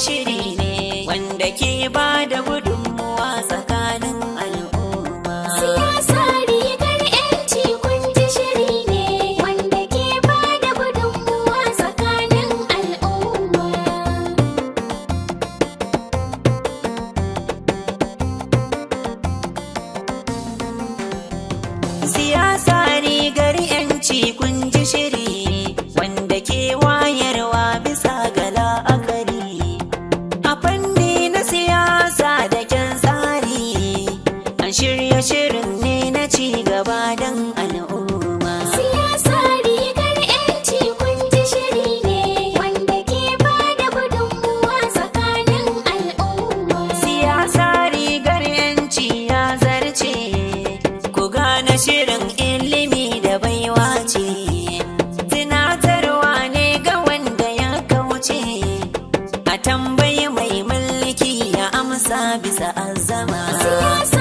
shiri ne wanda ke ba da gudunmuwa tsakanin al'umma. Siyasa rigar 'yanci kun ji shiri ne wanda ke ba da gudunmuwa tsakanin al'umma. Siyasa rigar 'yanci kun ji shiri wanda ke wayarwa bisa ga la'akari a fanni na siyasa da kyan tsari. An shirya shirin ne na ci gaba don al'umma. Siyasa rigar 'yanci kun ji shiri ne wanda ke ba da gudunmuwa tsakanin al'umma. Siyasa rigar 'yanci ya zarce, ku gane shirin ilimi da baiwa ce. Tunatarwa ne ga wanda ya kauce, a tambayi mai mulki ya amsa bisa azama. Siyasa